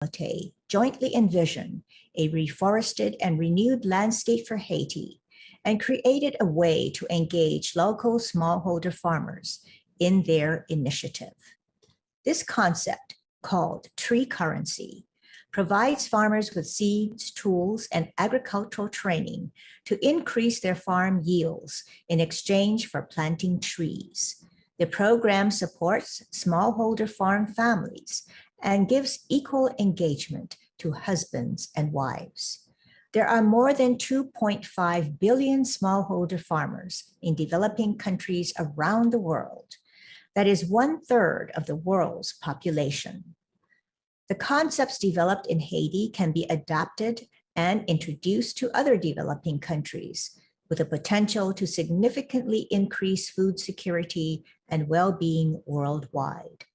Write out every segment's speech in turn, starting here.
Timote jointly envisioned a reforested and renewed landscape for Haiti and created a way to engage local smallholder farmers in their initiative. This concept, called tree currency, provides farmers with seeds, tools, and agricultural training to increase their farm yields in exchange for planting trees. The program supports smallholder farm families and gives equal engagement to husbands and wives. There are more than 2.5 billion smallholder farmers in developing countries around the world. That is 1/3 of the world's population. The concepts developed in Haiti can be adapted and introduced to other developing countries with the potential to significantly increase food security and well-being worldwide.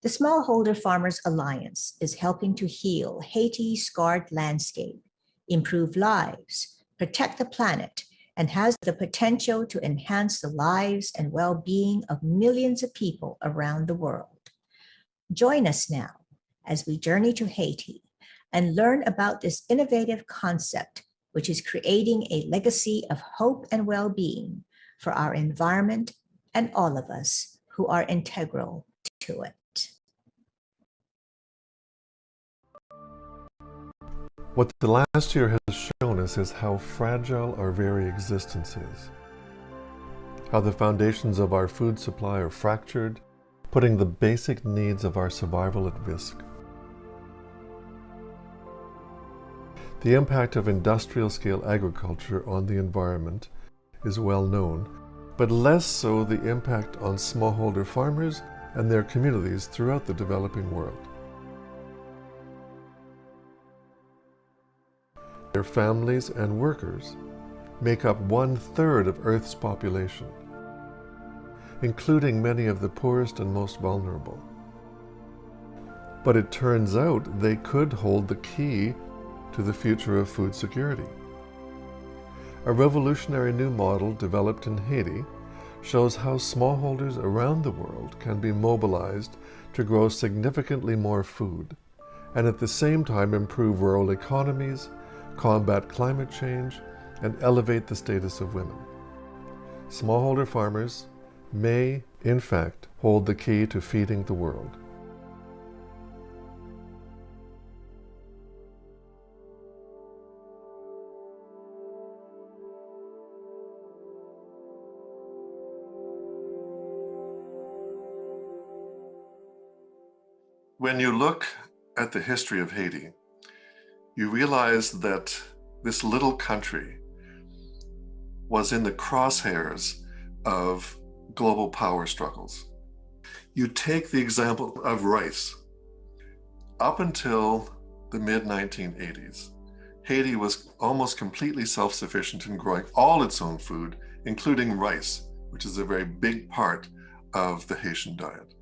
The Smallholder Farmers Alliance is helping to heal Haiti's scarred landscape, improve lives, protect the planet, and has the potential to enhance the lives and well-being of millions of people around the world. Join us now as we journey to Haiti and learn about this innovative concept, which is creating a legacy of hope and well-being for our environment and all of us who are integral to it. What the last year has shown us is how fragile our very existence is, how the foundations of our food supply are fractured, putting the basic needs of our survival at risk. The impact of industrial-scale agriculture on the environment is well known, but less so the impact on smallholder farmers and their communities throughout the developing world. Their families and workers make up 1/3 of Earth's population, including many of the poorest and most vulnerable. But it turns out they could hold the key to the future of food security. A revolutionary new model developed in Haiti shows how smallholders around the world can be mobilized to grow significantly more food and at the same time improve rural economies, combat climate change, and elevate the status of women. Smallholder farmers may, in fact, hold the key to feeding the world. When you look at the history of Haiti, you realize that this little country was in the crosshairs of global power struggles. You take the example of rice. Up until the mid-1980s, Haiti was almost completely self-sufficient in growing all its own food, including rice, which is a very big part of the Haitian diet.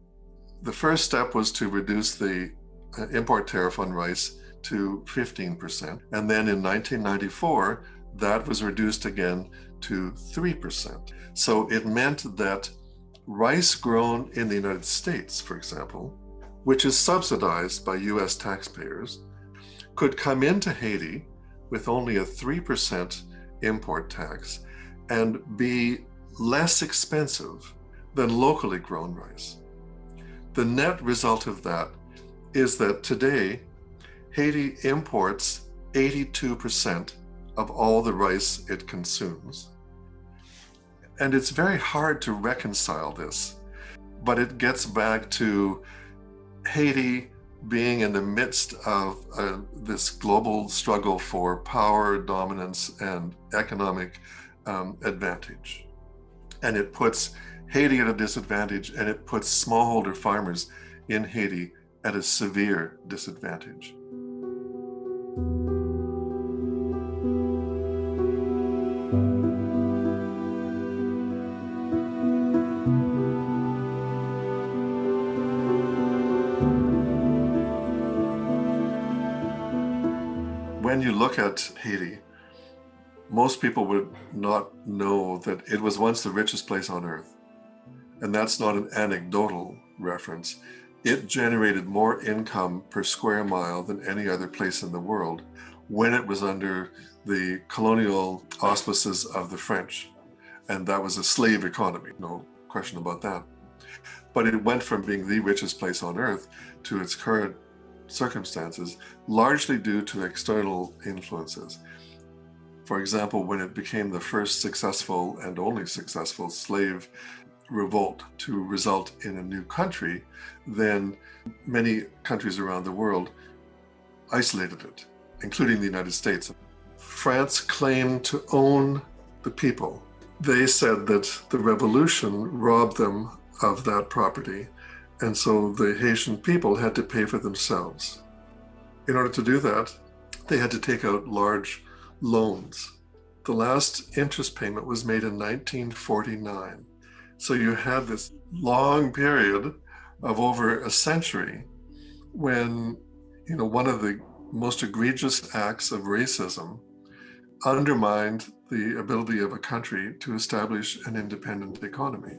The first step was to reduce the import tariff on rice to 15%. And then in 1994, that was reduced again to 3%. So it meant that rice grown in the United States, for example, which is subsidized by US taxpayers, could come into Haiti with only a 3% import tax and be less expensive than locally grown rice. The net result of that is that today, Haiti imports 82% of all the rice it consumes. And it's very hard to reconcile this, but it gets back to Haiti being in the midst of this global struggle for power, dominance, and economic advantage. And it puts Haiti at a disadvantage, and it puts smallholder farmers in Haiti at a severe disadvantage. When you look at Haiti, most people would not know that it was once the richest place on earth. And that's not an anecdotal reference. It generated more income per square mile than any other place in the world when it was under the colonial auspices of the French. And that was a slave economy, no question about that. But it went from being the richest place on earth to its current circumstances, largely due to external influences. For example, when it became the first successful and only successful slave revolt to result in a new country, then many countries around the world isolated it, including the United States. France claimed to own the people. They said that the revolution robbed them of that property, and so the Haitian people had to pay for themselves. In order to do that, they had to take out large loans. The last interest payment was made in 1949. So you had this long period of over a century when, one of the most egregious acts of racism undermined the ability of a country to establish an independent economy.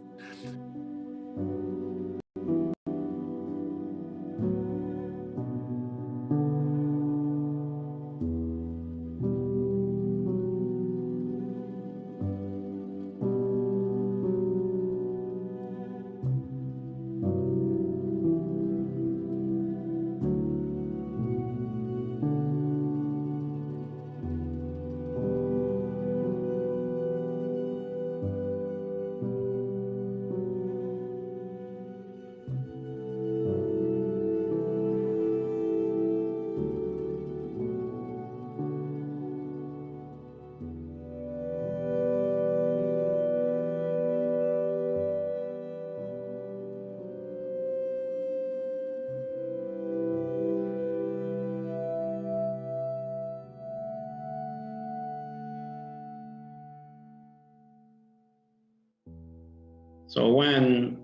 So when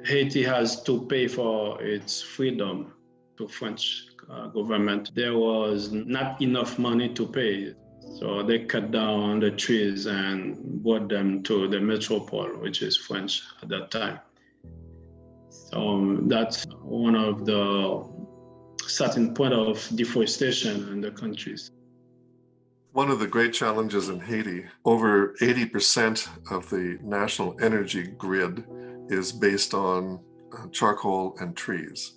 Haiti has to pay for its freedom to French government, there was not enough money to pay. So they cut down the trees and brought them to the metropole, which is French at that time. So that's one of the starting point of deforestation in the countries. One of the great challenges in Haiti, over 80% of the national energy grid is based on charcoal and trees.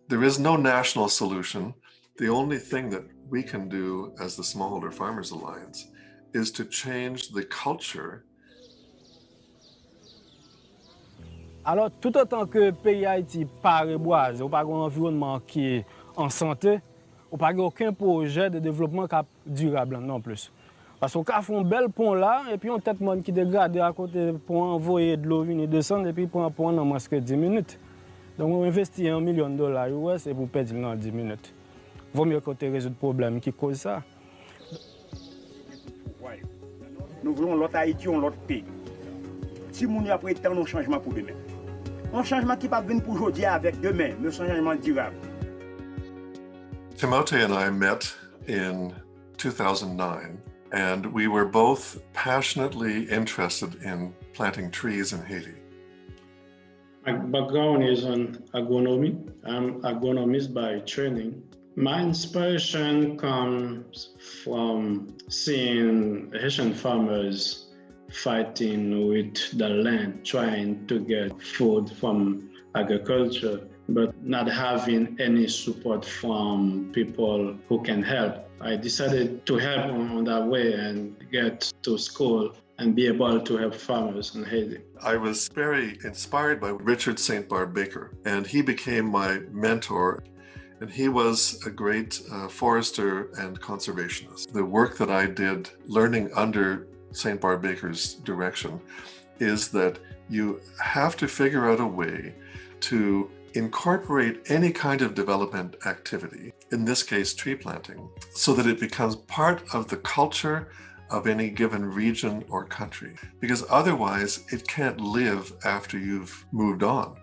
There is no national solution. The only thing that we can do as the Smallholder Farmers Alliance is to change the culture. Alors, tout autant que le pays Haïti pas reboisé, ou pas un environnement qui est en santé, ou pas aucun projet de développement durable non plus. Parce qu'on a fait un bel pont là, et puis on a tête monde qui dégrade à côté pour envoyer de l'eau venir descendre, et puis pour un pont en moins que 10 minutes. Donc on investit $1 million US et pour perdre dans 10 minutes. Vaut mieux qu'on résoudre le problème qui cause ça. Nous voulons l'autre Haïti, on l'autre pays. Si nous avons pris tant de changement pour demain. Un changement qui ne va pas venir pour aujourd'hui avec demain, mais un changement durable. Timote and I met in 2009, and we were both passionately interested in planting trees in Haiti. My background is on agronomy. I'm agronomist by training. My inspiration comes from seeing Haitian farmers fighting with the land, trying to get food from agriculture, but not having any support from people who can help. I decided to help on that way and get to school and be able to help farmers in Haiti. I was very inspired by Richard St. Barbe Baker, and he became my mentor. And he was a great forester and conservationist. The work that I did learning under St. Barbe Baker's direction is that you have to figure out a way to incorporate any kind of development activity, in this case tree planting, so that it becomes part of the culture of any given region or country, because otherwise it can't live after you've moved on.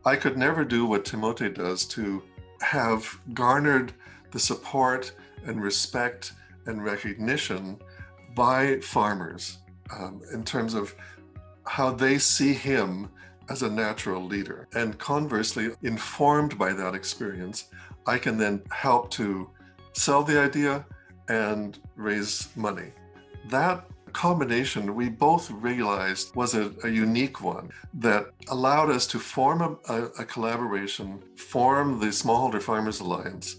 I could never do what Timote does to have garnered the support and respect and recognition by farmers in terms of how they see him as a natural leader. And conversely, informed by that experience, I can then help to sell the idea and raise money. That combination we both realized was a unique one that allowed us to form a collaboration, form the Smallholder Farmers Alliance,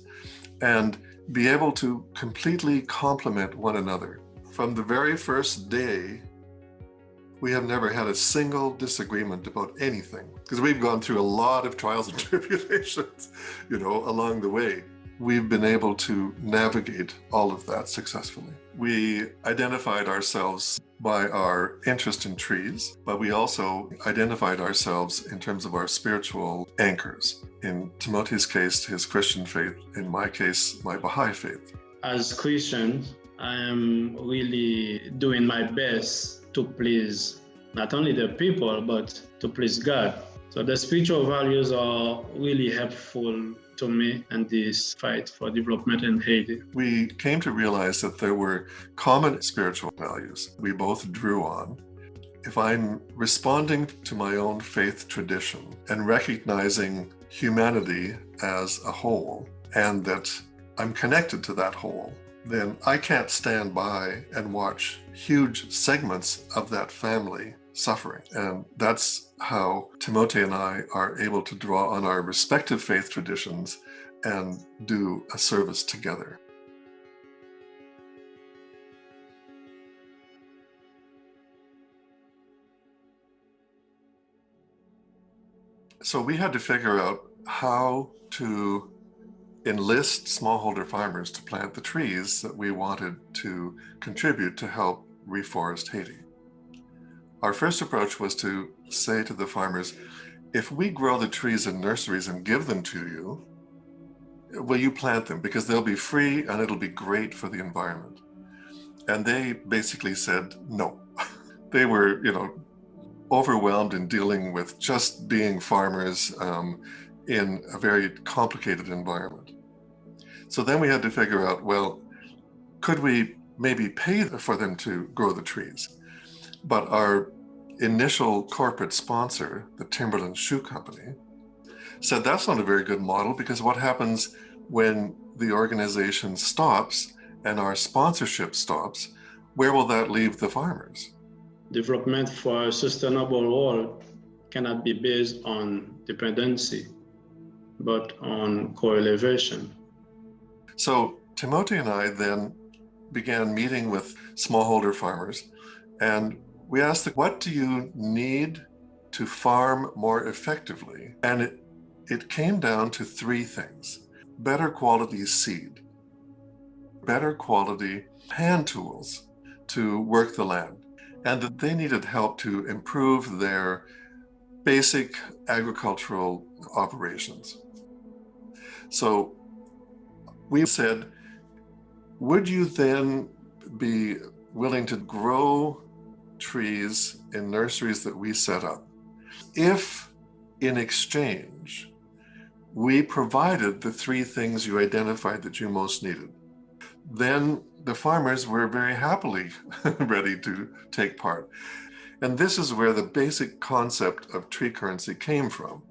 and be able to completely complement one another. From the very first day, we have never had a single disagreement about anything, because we've gone through a lot of trials and tribulations, along the way. We've been able to navigate all of that successfully. We identified ourselves by our interest in trees, but we also identified ourselves in terms of our spiritual anchors. In Timote's case, his Christian faith. In my case, my Baha'i faith. As Christians, I am really doing my best to please not only the people, but to please God. So the spiritual values are really helpful to me in this fight for development in Haiti. We came to realize that there were common spiritual values we both drew on. If I'm responding to my own faith tradition and recognizing humanity as a whole, and that I'm connected to that whole, then I can't stand by and watch huge segments of that family suffering. And that's how Timote and I are able to draw on our respective faith traditions and do a service together. So we had to figure out how to enlist smallholder farmers to plant the trees that we wanted to contribute to help reforest Haiti. Our first approach was to say to the farmers, if we grow the trees in nurseries and give them to you, will you plant them? Because they'll be free and it'll be great for the environment. And they basically said no. They were, overwhelmed in dealing with just being farmers in a very complicated environment. So then we had to figure out, well, could we maybe pay for them to grow the trees? But our initial corporate sponsor, the Timberland Shoe Company, said that's not a very good model, because what happens when the organization stops and our sponsorship stops? Where will that leave the farmers? Development for a sustainable world cannot be based on dependency, but on coelevation. So Timote and I then began meeting with smallholder farmers, and we asked them, what do you need to farm more effectively? And it came down to three things: better quality seed, better quality hand tools to work the land, and that they needed help to improve their basic agricultural operations. So we said, would you then be willing to grow trees in nurseries that we set up if, in exchange, we provided the three things you identified that you most needed? Then the farmers were very happily ready to take part. And this is where the basic concept of tree currency came from.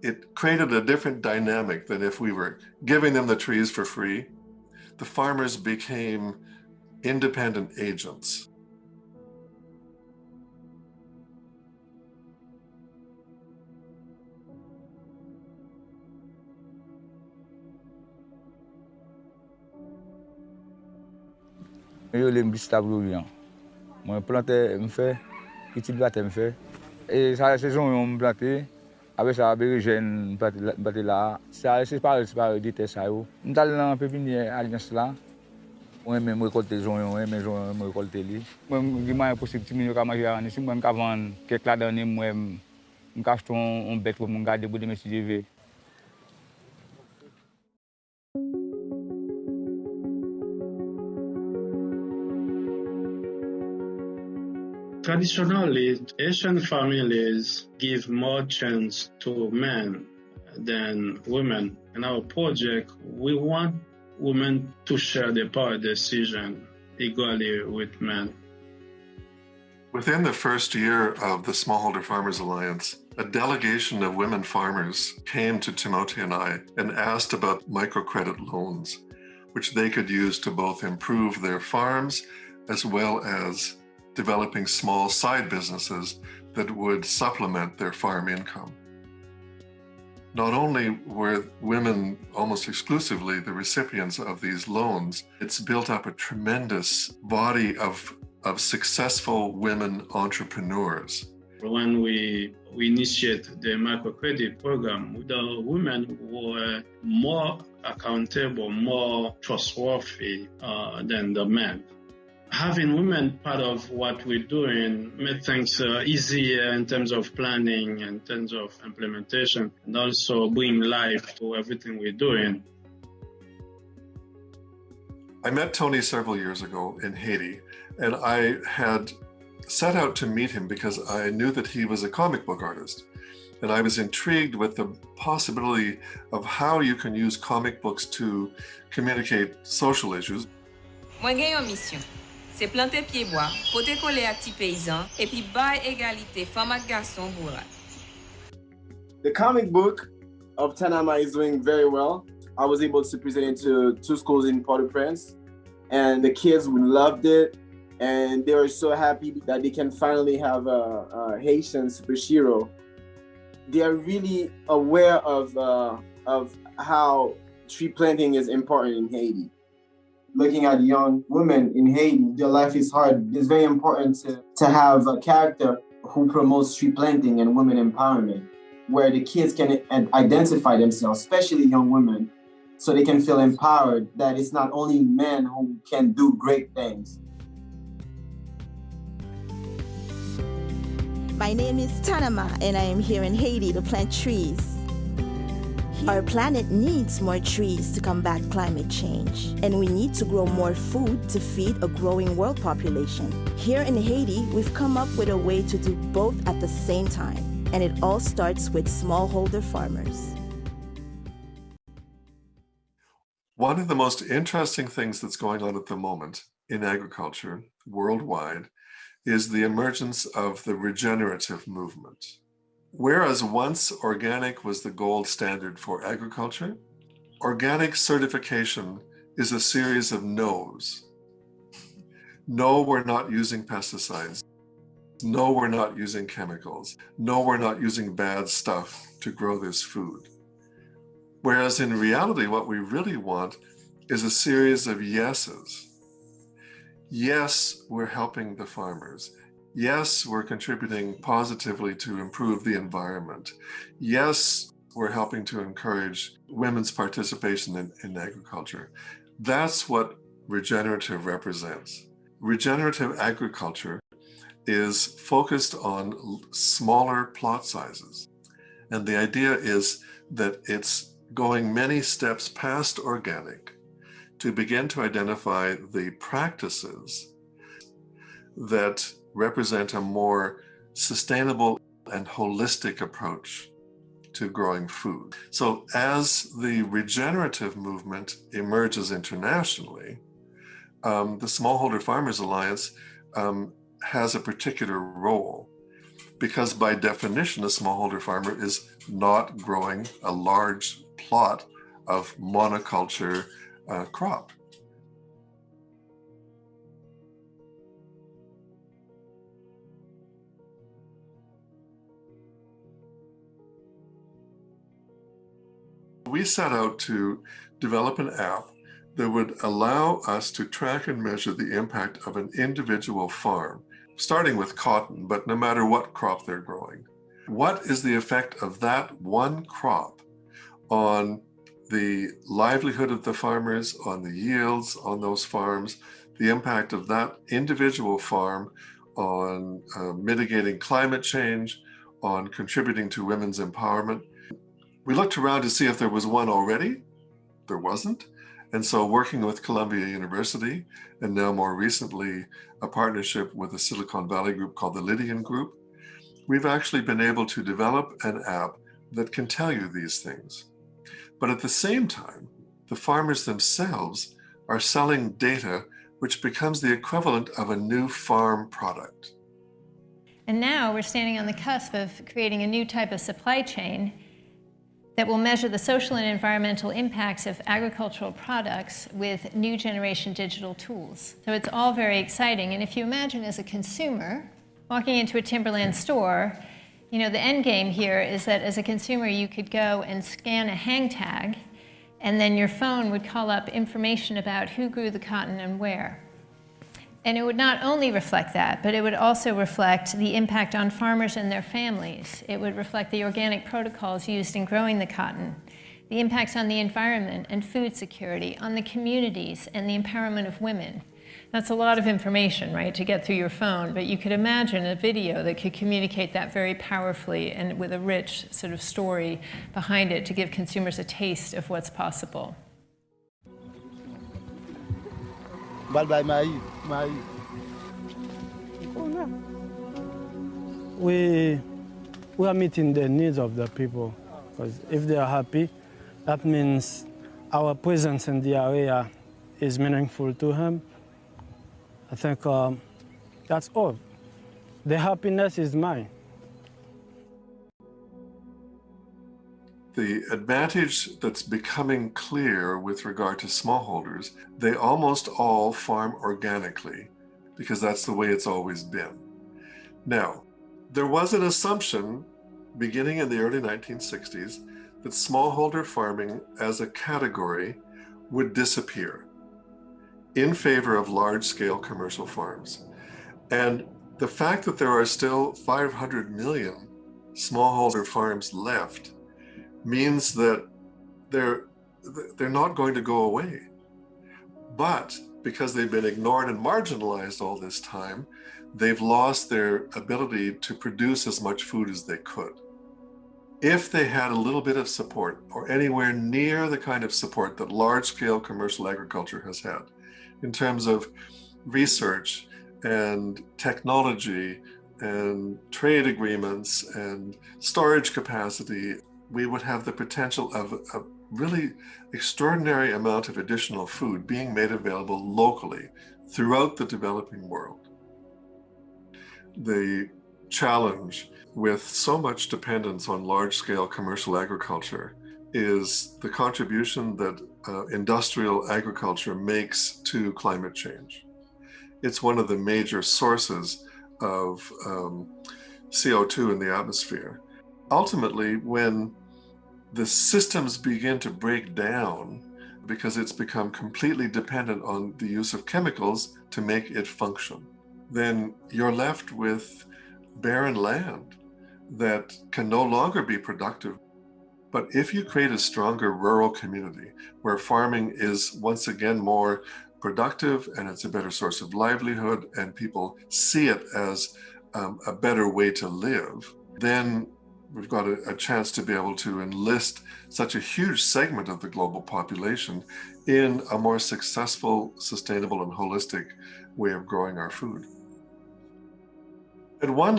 It created a different dynamic than if we were giving them the trees for free. The farmers became independent agents. Yo le mbis tabloulian. Moi planter me fait, petit batte me fait. Et ça la saison on planter avec ça bergène batte là. Ça c'est pas d'été ça yo. M'dal dans pépinière alliance là. Moi même récolter joyon, mais joyon me récolter li. Moi moi possible petit million ka manger en ici, moi me ka vendre quelque là dernier moi me ka acheter un bête pour me garder pour de monsieur JV. Traditionally, Asian families give more chance to men than women. In our project, we want women to share the power decision equally with men. Within the first year of the Smallholder Farmers Alliance, a delegation of women farmers came to Timote and I and asked about microcredit loans, which they could use to both improve their farms as well as developing small side businesses that would supplement their farm income. Not only were women almost exclusively the recipients of these loans, it's built up a tremendous body of successful women entrepreneurs. When we initiate the microcredit program, the women were more accountable, more trustworthy than the men. Having women part of what we're doing made things easier in terms of planning, in terms of implementation, and also bring life to everything we're doing. I met Tony several years ago in Haiti, and I had set out to meet him because I knew that he was a comic book artist. And I was intrigued with the possibility of how you can use comic books to communicate social issues. Moi gen yon mission. C'est planter pied bois, poter coller ak ti paysan, et puis bay égalité femme ak garçon bourrat. The comic book of Tanama is doing very well. I was able to present it to 2 schools in Port-au-Prince, and the kids loved it, and they were so happy that they can finally have a Haitian superhero. They are really aware of how tree planting is important in Haiti. Looking at young women in Haiti, their life is hard. It's very important to have a character who promotes tree planting and women empowerment, where the kids can identify themselves, especially young women, so they can feel empowered that it's not only men who can do great things. My name is Tanama, and I am here in Haiti to plant trees. Our planet needs more trees to combat climate change, and we need to grow more food to feed a growing world population. Here in Haiti, we've come up with a way to do both at the same time, and it all starts with smallholder farmers. One of the most interesting things that's going on at the moment in agriculture worldwide is the emergence of the regenerative movement. Whereas once organic was the gold standard for agriculture, organic certification is a series of no's. No, we're not using pesticides. No, we're not using chemicals. No, we're not using bad stuff to grow this food. Whereas in reality, what we really want is a series of yeses. Yes, we're helping the farmers. Yes, we're contributing positively to improve the environment. Yes, we're helping to encourage women's participation in agriculture. That's what regenerative represents. Regenerative agriculture is focused on smaller plot sizes. And the idea is that it's going many steps past organic to begin to identify the practices that represent a more sustainable and holistic approach to growing food. So as the regenerative movement emerges internationally, the Smallholder Farmers Alliance has a particular role, because by definition, a smallholder farmer is not growing a large plot of monoculture crop. We set out to develop an app that would allow us to track and measure the impact of an individual farm, starting with cotton, but no matter what crop they're growing. What is the effect of that one crop on the livelihood of the farmers, on the yields on those farms, the impact of that individual farm on mitigating climate change, on contributing to women's empowerment? We looked around to see if there was one already. There wasn't. And so working with Columbia University, and now more recently, a partnership with a Silicon Valley group called the Lydian Group, we've actually been able to develop an app that can tell you these things. But at the same time, the farmers themselves are selling data which becomes the equivalent of a new farm product. And now we're standing on the cusp of creating a new type of supply chain that will measure the social and environmental impacts of agricultural products with new generation digital tools. So it's all very exciting. And if you imagine as a consumer walking into a timberland store, you know, the end game here is that as a consumer you could go and scan a hang tag, and then your phone would call up information about who grew the cotton and where. And it would not only reflect that, but it would also reflect the impact on farmers and their families. It would reflect the organic protocols used in growing the cotton, the impacts on the environment and food security, on the communities and the empowerment of women. That's a lot of information, right, to get through your phone, but you could imagine a video that could communicate that very powerfully and with a rich sort of story behind it to give consumers a taste of what's possible. We are meeting the needs of the people, because if they are happy, that means our presence in the area is meaningful to them. I think that's all. The happiness is mine. The advantage that's becoming clear with regard to smallholders, they almost all farm organically because that's the way it's always been. Now, there was an assumption beginning in the early 1960s that smallholder farming as a category would disappear in favor of large-scale commercial farms. And the fact that there are still 500 million smallholder farms left means that they're not going to go away. But because they've been ignored and marginalized all this time, they've lost their ability to produce as much food as they could. If they had a little bit of support, or anywhere near the kind of support that large-scale commercial agriculture has had, in terms of research and technology and trade agreements and storage capacity, we would have the potential of a really extraordinary amount of additional food being made available locally throughout the developing world. The challenge with so much dependence on large-scale commercial agriculture is the contribution that industrial agriculture makes to climate change. It's one of the major sources of CO2 in the atmosphere. Ultimately, when the systems begin to break down because it's become completely dependent on the use of chemicals to make it function, then you're left with barren land that can no longer be productive. But if you create a stronger rural community where farming is once again more productive and it's a better source of livelihood and people see it as a better way to live, then we've got a chance to be able to enlist such a huge segment of the global population in a more successful, sustainable, and holistic way of growing our food. At one